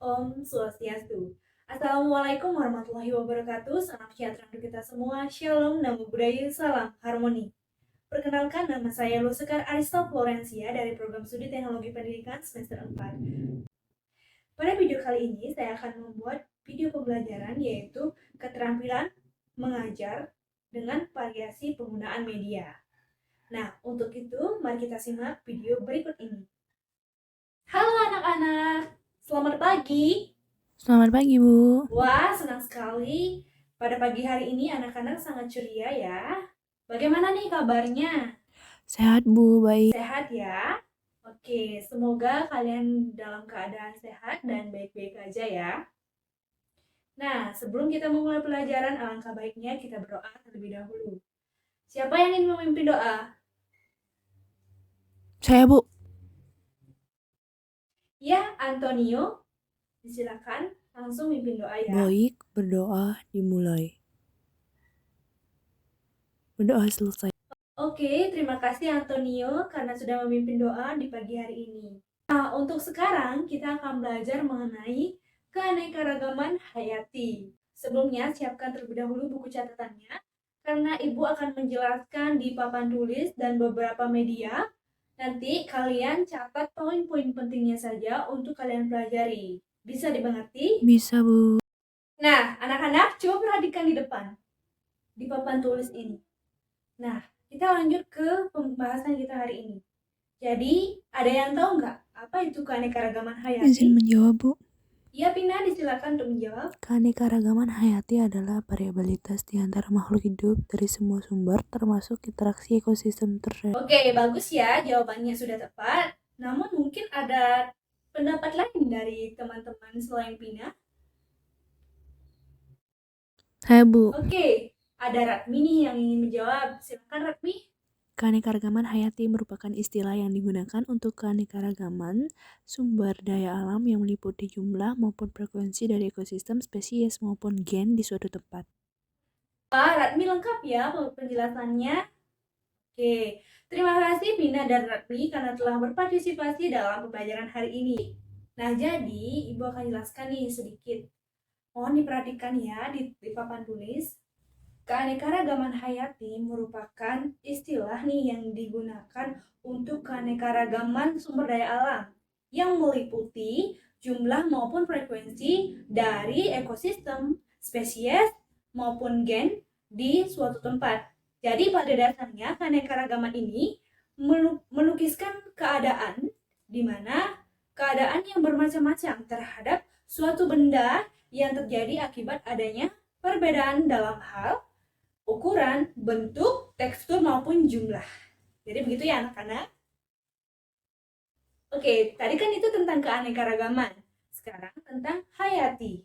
Om Swastiastu. Assalamualaikum warahmatullahi wabarakatuh. Salam sejahtera untuk kita semua. Shalom, namo buddhaya, salam harmoni. Perkenalkan, nama saya Lusekar Arista Florencia dari program Studi Teknologi Pendidikan semester 4. Pada video kali ini, saya akan membuat video pembelajaran yaitu keterampilan mengajar dengan variasi penggunaan media. Nah, untuk itu, mari kita simak video berikut ini. Halo anak-anak, selamat pagi. Selamat pagi, Bu. Wah, senang sekali. Pada pagi hari ini anak-anak sangat ceria ya. Bagaimana nih kabarnya? Sehat, Bu. Baik. Sehat ya? Oke, semoga kalian dalam keadaan sehat dan baik-baik aja ya. Nah, sebelum kita memulai pelajaran, alangkah baiknya kita berdoa terlebih dahulu. Siapa yang ingin memimpin doa? Saya, Bu. Ya, Antonio. Silakan langsung mimpin doa ya. Baik, berdoa dimulai. Berdoa selesai. Oke, terima kasih Antonio karena sudah memimpin doa di pagi hari ini. Nah, untuk sekarang kita akan belajar mengenai keanekaragaman hayati. Sebelumnya, siapkan terlebih dahulu buku catatannya karena Ibu akan menjelaskan di papan tulis dan beberapa media. Nanti kalian catat poin-poin pentingnya saja untuk kalian pelajari. Bisa dimengerti? Bisa, Bu. Nah, anak-anak coba perhatikan di depan, di papan tulis ini. Nah, kita lanjut ke pembahasan kita hari ini. Jadi, ada yang tahu nggak apa itu keanekaragaman hayati? Izin menjawab, Bu. Iya, Pina, disilakan untuk menjawab. Keanekaragaman hayati adalah variabilitas di antara makhluk hidup dari semua sumber, termasuk interaksi ekosistem terhadap. Oke, bagus ya, jawabannya sudah tepat. Namun mungkin ada pendapat lain dari teman-teman selain Pina. Saya, Bu. Oke, ada Ratmi nih yang ingin menjawab. Silakan Ratmi. Keanekaragaman hayati merupakan istilah yang digunakan untuk keanekaragaman sumber daya alam yang meliputi jumlah maupun frekuensi dari ekosistem, spesies, maupun gen di suatu tempat. Pak Ratmi lengkap ya penjelasannya. Oke, terima kasih Pina dan Ratmi karena telah berpartisipasi dalam pembelajaran hari ini. Nah, jadi Ibu akan jelaskan nih sedikit. Mohon diperhatikan ya di papan tulis. Keanekaragaman hayati merupakan istilah nih yang digunakan untuk keanekaragaman sumber daya alam yang meliputi jumlah maupun frekuensi dari ekosistem, spesies, maupun gen di suatu tempat. Jadi pada dasarnya keanekaragaman ini melukiskan keadaan di mana keadaan yang bermacam-macam terhadap suatu benda yang terjadi akibat adanya perbedaan dalam hal ukuran, bentuk, tekstur, maupun jumlah. Jadi begitu ya anak-anak. Oke, tadi kan itu tentang keanekaragaman. Sekarang tentang hayati.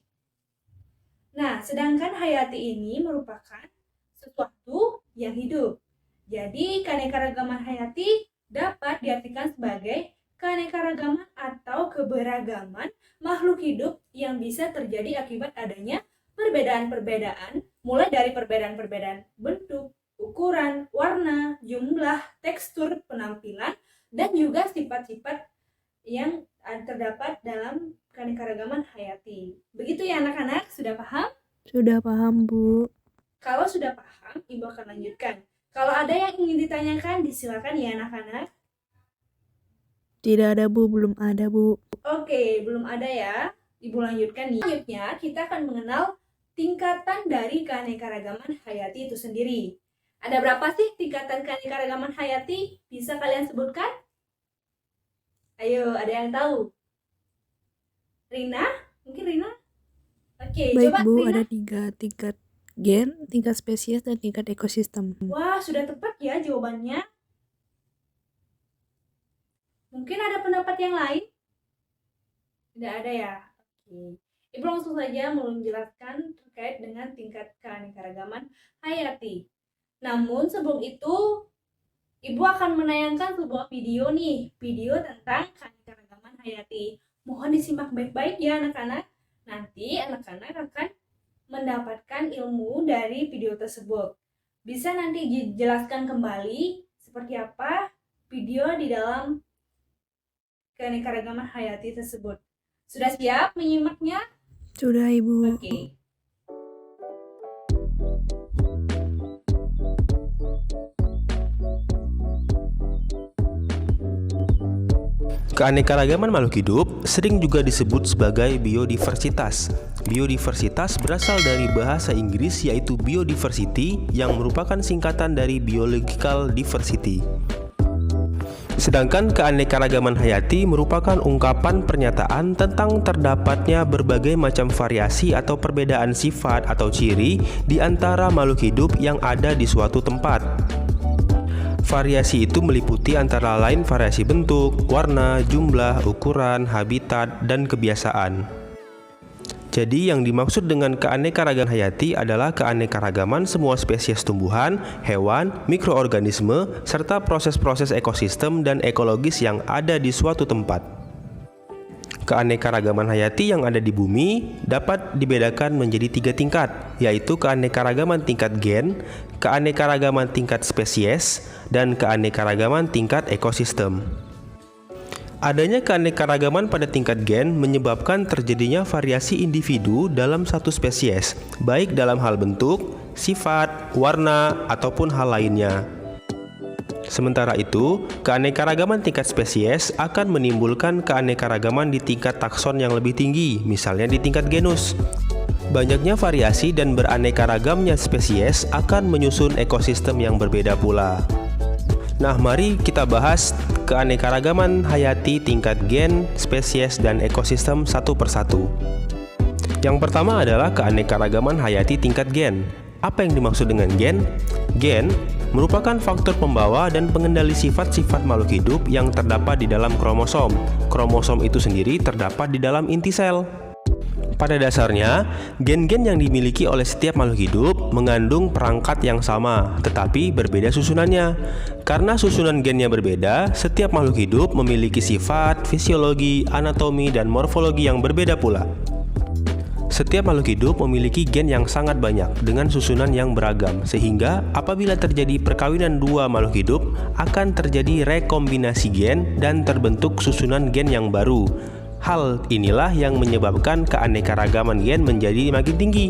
Nah, sedangkan hayati ini merupakan sesuatu yang hidup. Jadi, keanekaragaman hayati dapat diartikan sebagai keanekaragaman atau keberagaman makhluk hidup yang bisa terjadi akibat adanya perbedaan-perbedaan, mulai dari perbedaan-perbedaan bentuk, ukuran, warna, jumlah, tekstur, penampilan, dan juga sifat-sifat yang terdapat dalam keanekaragaman hayati. Begitu ya anak-anak, sudah paham? Sudah paham, Bu. Kalau sudah paham, Ibu akan lanjutkan. Kalau ada yang ingin ditanyakan, disilakan ya anak-anak. Tidak ada, Bu. Belum ada, Bu. Oke, belum ada ya. Ibu lanjutkan nih. Selanjutnya, kita akan mengenal tingkatan dari keanekaragaman hayati itu sendiri. Ada berapa sih tingkatan keanekaragaman hayati? Bisa kalian sebutkan? Ayo, ada yang tahu? Rina? Mungkin Rina? Oke, Baik, coba Bu. Rina. Ada 3 tingkat gen, tingkat spesies, dan tingkat ekosistem. Wah, sudah tepat ya jawabannya. Mungkin ada pendapat yang lain? Tidak ada ya? Oke. Ibu langsung saja mau menjelaskan terkait dengan tingkat keanekaragaman hayati. Namun sebelum itu, Ibu akan menayangkan sebuah video nih, video tentang keanekaragaman hayati. Mohon disimak baik-baik ya anak-anak. Nanti anak-anak akan mendapatkan ilmu dari video tersebut. Bisa nanti dijelaskan kembali seperti apa video di dalam keanekaragaman hayati tersebut. Sudah siap menyimaknya? Sudah, Ibu. Oke. Keanekaragaman makhluk hidup sering juga disebut sebagai biodiversitas. Biodiversitas berasal dari bahasa Inggris yaitu biodiversity yang merupakan singkatan dari biological diversity. Sedangkan keanekaragaman hayati merupakan ungkapan pernyataan tentang terdapatnya berbagai macam variasi atau perbedaan sifat atau ciri di antara makhluk hidup yang ada di suatu tempat. Variasi itu meliputi antara lain variasi bentuk, warna, jumlah, ukuran, habitat, dan kebiasaan. Jadi yang dimaksud dengan keanekaragaman hayati adalah keanekaragaman semua spesies tumbuhan, hewan, mikroorganisme, serta proses-proses ekosistem dan ekologis yang ada di suatu tempat. Keanekaragaman hayati yang ada di bumi dapat dibedakan menjadi 3 tingkat, yaitu keanekaragaman tingkat gen, keanekaragaman tingkat spesies, dan keanekaragaman tingkat ekosistem. Adanya keanekaragaman pada tingkat gen menyebabkan terjadinya variasi individu dalam satu spesies, baik dalam hal bentuk, sifat, warna, ataupun hal lainnya. Sementara itu, keanekaragaman tingkat spesies akan menimbulkan keanekaragaman di tingkat takson yang lebih tinggi, misalnya di tingkat genus. Banyaknya variasi dan beraneka-ragamnya spesies akan menyusun ekosistem yang berbeda pula. Nah, mari kita bahas keanekaragaman hayati tingkat gen, spesies, dan ekosistem satu persatu. Yang pertama adalah keanekaragaman hayati tingkat gen. Apa yang dimaksud dengan gen? Gen merupakan faktor pembawa dan pengendali sifat-sifat makhluk hidup yang terdapat di dalam kromosom. Kromosom itu sendiri terdapat di dalam inti sel. Pada dasarnya, gen-gen yang dimiliki oleh setiap makhluk hidup mengandung perangkat yang sama, tetapi berbeda susunannya. Karena susunan gennya berbeda, setiap makhluk hidup memiliki sifat, fisiologi, anatomi, dan morfologi yang berbeda pula. Setiap makhluk hidup memiliki gen yang sangat banyak dengan susunan yang beragam, sehingga apabila terjadi perkawinan dua makhluk hidup, akan terjadi rekombinasi gen dan terbentuk susunan gen yang baru. Hal inilah yang menyebabkan keanekaragaman gen menjadi makin tinggi.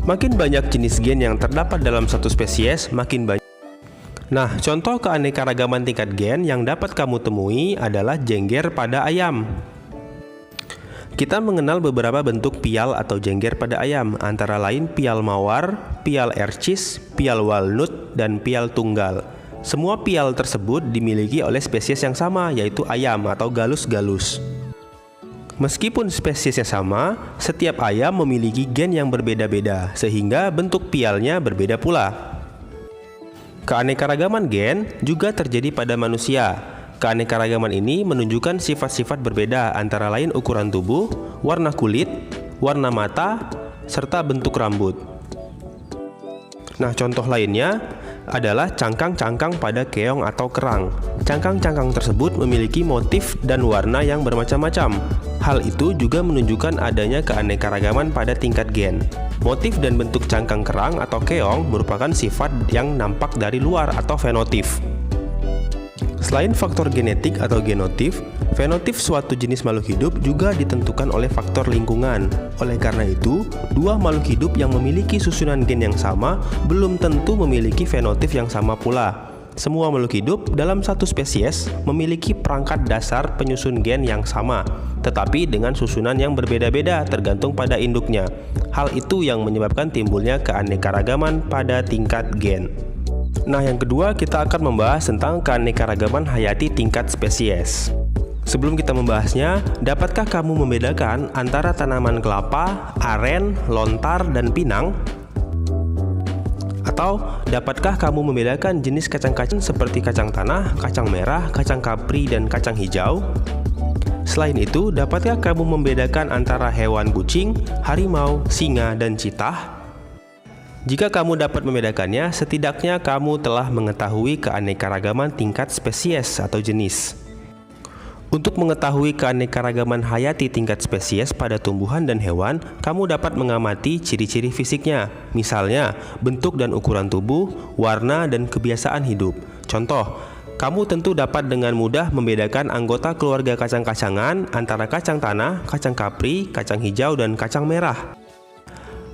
Makin banyak jenis gen yang terdapat dalam satu spesies, makin banyak. Nah, contoh keanekaragaman tingkat gen yang dapat kamu temui adalah jengger pada ayam. Kita mengenal beberapa bentuk pial atau jengger pada ayam, antara lain pial mawar, pial ercis, pial walnut, dan pial tunggal. Semua pial tersebut dimiliki oleh spesies yang sama, yaitu ayam atau galus-galus. Meskipun spesiesnya sama, setiap ayam memiliki gen yang berbeda-beda, sehingga bentuk pialnya berbeda pula. Keanekaragaman gen juga terjadi pada manusia. Keanekaragaman ini menunjukkan sifat-sifat berbeda antara lain ukuran tubuh, warna kulit, warna mata, serta bentuk rambut. Nah, contoh lainnya adalah cangkang-cangkang pada keong atau kerang. Cangkang-cangkang tersebut memiliki motif dan warna yang bermacam-macam. Hal itu juga menunjukkan adanya keanekaragaman pada tingkat gen. Motif dan bentuk cangkang kerang atau keong merupakan sifat yang nampak dari luar atau fenotip. Selain faktor genetik atau genotip, fenotip suatu jenis makhluk hidup juga ditentukan oleh faktor lingkungan. Oleh karena itu, dua makhluk hidup yang memiliki susunan gen yang sama belum tentu memiliki fenotip yang sama pula. Semua makhluk hidup dalam satu spesies memiliki perangkat dasar penyusun gen yang sama, tetapi dengan susunan yang berbeda-beda tergantung pada induknya. Hal itu yang menyebabkan timbulnya keanekaragaman pada tingkat gen. Nah, yang kedua kita akan membahas tentang keanekaragaman hayati tingkat spesies. Sebelum kita membahasnya, dapatkah kamu membedakan antara tanaman kelapa, aren, lontar, dan pinang? Atau dapatkah kamu membedakan jenis kacang-kacang seperti kacang tanah, kacang merah, kacang kapri, dan kacang hijau? Selain itu, dapatkah kamu membedakan antara hewan kucing, harimau, singa, dan citah? Jika kamu dapat membedakannya, setidaknya kamu telah mengetahui keanekaragaman tingkat spesies atau jenis. Untuk mengetahui keanekaragaman hayati tingkat spesies pada tumbuhan dan hewan, kamu dapat mengamati ciri-ciri fisiknya, misalnya bentuk dan ukuran tubuh, warna, dan kebiasaan hidup. Contoh, Kamu tentu dapat dengan mudah membedakan anggota keluarga kacang-kacangan antara kacang tanah, kacang kapri, kacang hijau, dan kacang merah.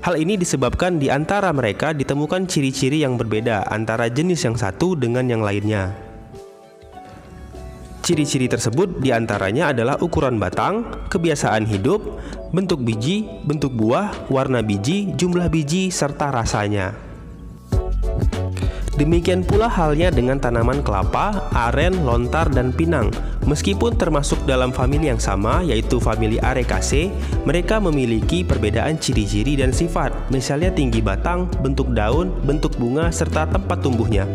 Hal ini disebabkan di antara mereka ditemukan ciri-ciri yang berbeda antara jenis yang satu dengan yang lainnya. Ciri-ciri tersebut diantaranya adalah ukuran batang, kebiasaan hidup, bentuk biji, bentuk buah, warna biji, jumlah biji, serta rasanya. Demikian pula halnya dengan tanaman kelapa, aren, lontar, dan pinang. Meskipun termasuk dalam famili yang sama, yaitu famili Arecaceae, mereka memiliki perbedaan ciri-ciri dan sifat, misalnya tinggi batang, bentuk daun, bentuk bunga, serta tempat tumbuhnya.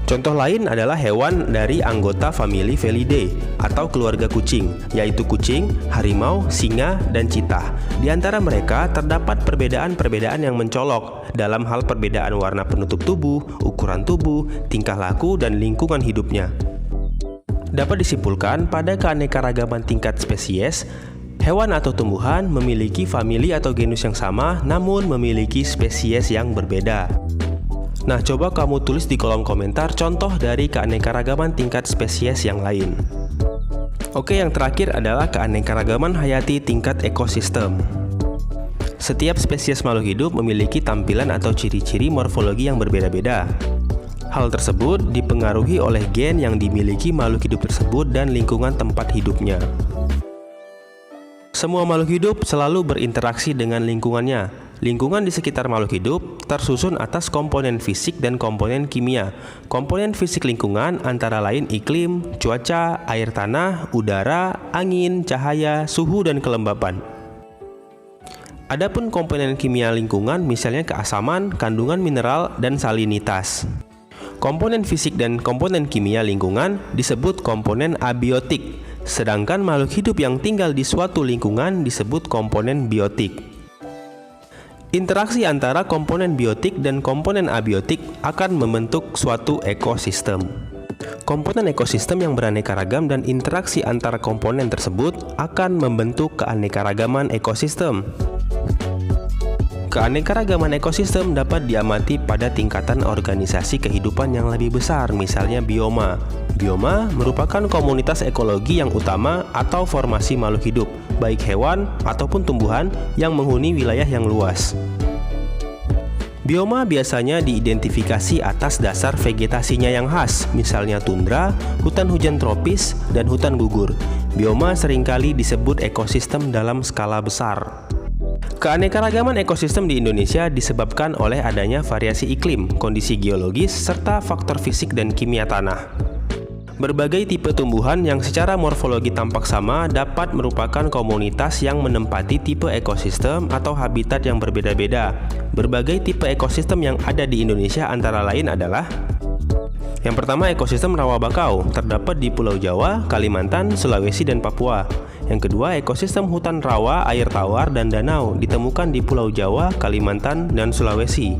Contoh lain adalah hewan dari anggota famili Felidae atau keluarga kucing, yaitu kucing, harimau, singa, dan citah. Di antara mereka terdapat perbedaan-perbedaan yang mencolok dalam hal perbedaan warna penutup tubuh, ukuran tubuh, tingkah laku, dan lingkungan hidupnya. Dapat disimpulkan pada keanekaragaman tingkat spesies, hewan atau tumbuhan memiliki famili atau genus yang sama namun memiliki spesies yang berbeda. Nah, coba kamu tulis di kolom komentar contoh dari keanekaragaman tingkat spesies yang lain. Oke, yang terakhir adalah keanekaragaman hayati tingkat ekosistem. Setiap spesies makhluk hidup memiliki tampilan atau ciri-ciri morfologi yang berbeda-beda. Hal tersebut dipengaruhi oleh gen yang dimiliki makhluk hidup tersebut dan lingkungan tempat hidupnya. Semua makhluk hidup selalu berinteraksi dengan lingkungannya. Lingkungan di sekitar makhluk hidup tersusun atas komponen fisik dan komponen kimia. Komponen fisik lingkungan antara lain iklim, cuaca, air tanah, udara, angin, cahaya, suhu, dan kelembapan. Adapun komponen kimia lingkungan misalnya keasaman, kandungan mineral, dan salinitas. Komponen fisik dan komponen kimia lingkungan disebut komponen abiotik, sedangkan makhluk hidup yang tinggal di suatu lingkungan disebut komponen biotik. Interaksi antara komponen biotik dan komponen abiotik akan membentuk suatu ekosistem. Komponen ekosistem yang beraneka ragam dan interaksi antara komponen tersebut akan membentuk keanekaragaman ekosistem. Keanekaragaman ekosistem dapat diamati pada tingkatan organisasi kehidupan yang lebih besar, misalnya bioma. Bioma merupakan komunitas ekologi yang utama atau formasi makhluk hidup, baik hewan ataupun tumbuhan yang menghuni wilayah yang luas. Bioma biasanya diidentifikasi atas dasar vegetasinya yang khas, misalnya tundra, hutan hujan tropis, dan hutan gugur. Bioma seringkali disebut ekosistem dalam skala besar. Keanekaragaman ekosistem di Indonesia disebabkan oleh adanya variasi iklim, kondisi geologis, serta faktor fisik dan kimia tanah. Berbagai tipe tumbuhan yang secara morfologi tampak sama dapat merupakan komunitas yang menempati tipe ekosistem atau habitat yang berbeda-beda. Berbagai tipe ekosistem yang ada di Indonesia antara lain adalah: yang pertama, ekosistem rawa bakau, terdapat di Pulau Jawa, Kalimantan, Sulawesi, dan Papua. Yang kedua, ekosistem hutan rawa, air tawar, dan danau, ditemukan di Pulau Jawa, Kalimantan, dan Sulawesi.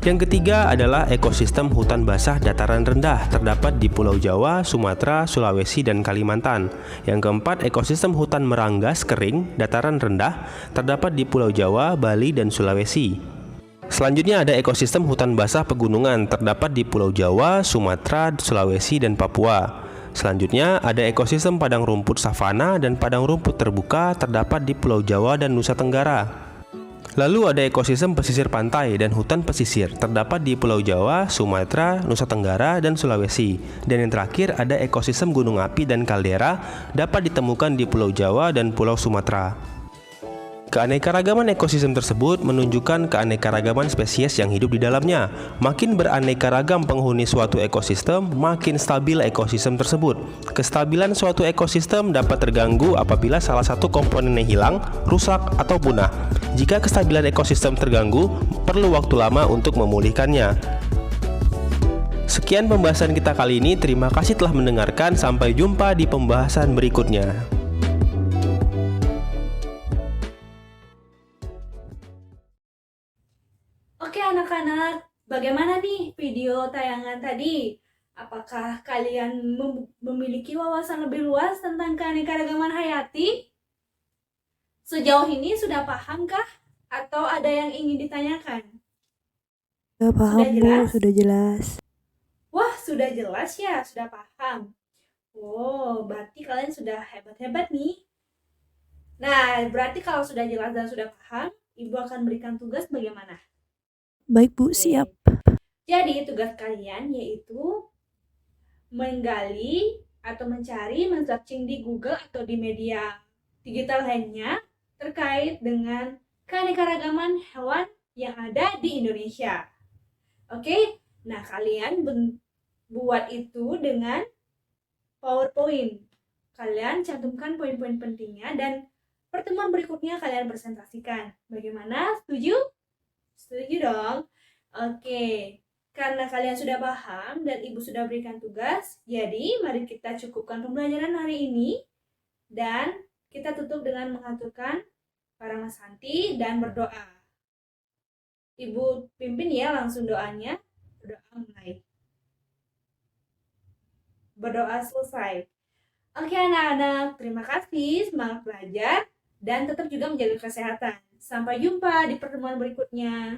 Yang ketiga adalah ekosistem hutan basah dataran rendah, terdapat di Pulau Jawa, Sumatera, Sulawesi, dan Kalimantan. Yang keempat, ekosistem hutan meranggas kering, dataran rendah, terdapat di Pulau Jawa, Bali, dan Sulawesi. Selanjutnya ada ekosistem hutan basah pegunungan, terdapat di Pulau Jawa, Sumatera, Sulawesi, dan Papua. Selanjutnya ada ekosistem padang rumput savana dan padang rumput terbuka, terdapat di Pulau Jawa dan Nusa Tenggara. Lalu ada ekosistem pesisir pantai dan hutan pesisir, terdapat di Pulau Jawa, Sumatera, Nusa Tenggara, dan Sulawesi. Dan yang terakhir ada ekosistem gunung api dan kaldera, dapat ditemukan di Pulau Jawa dan Pulau Sumatera. Keanekaragaman ekosistem tersebut menunjukkan keanekaragaman spesies yang hidup di dalamnya. Makin beraneka ragam penghuni suatu ekosistem, makin stabil ekosistem tersebut. Kestabilan suatu ekosistem dapat terganggu apabila salah satu komponennya hilang, rusak, atau punah. Jika kestabilan ekosistem terganggu, perlu waktu lama untuk memulihkannya. Sekian pembahasan kita kali ini. Terima kasih telah mendengarkan. Sampai jumpa di pembahasan berikutnya. Oke anak-anak, bagaimana nih video tayangan tadi? Apakah kalian memiliki wawasan lebih luas tentang keanekaragaman hayati? Sejauh ini sudah pahamkah? Atau ada yang ingin ditanyakan? Sudah paham, Sudah jelas? Bu, sudah jelas. Wah, sudah jelas ya, sudah paham. Oh, berarti kalian sudah hebat-hebat nih. Nah, berarti kalau sudah jelas dan sudah paham, Ibu akan berikan tugas bagaimana? Baik Bu, siap. Jadi tugas kalian yaitu menggali atau mencari, men-searching di Google atau di media digital lainnya terkait dengan keanekaragaman hewan yang ada di Indonesia. Oke, nah kalian buat itu dengan PowerPoint. Kalian cantumkan poin-poin pentingnya dan pertemuan berikutnya kalian presentasikan. Bagaimana? Setuju? Setuju dong? Oke. Karena kalian sudah paham dan Ibu sudah berikan tugas, jadi mari kita cukupkan pembelajaran hari ini dan kita tutup dengan mengaturkan Paramasanti dan berdoa. Ibu pimpin ya langsung doanya. Berdoa mulai. Berdoa selesai. Oke anak-anak, terima kasih, semangat belajar, dan tetap juga menjaga kesehatan. Sampai jumpa di pertemuan berikutnya.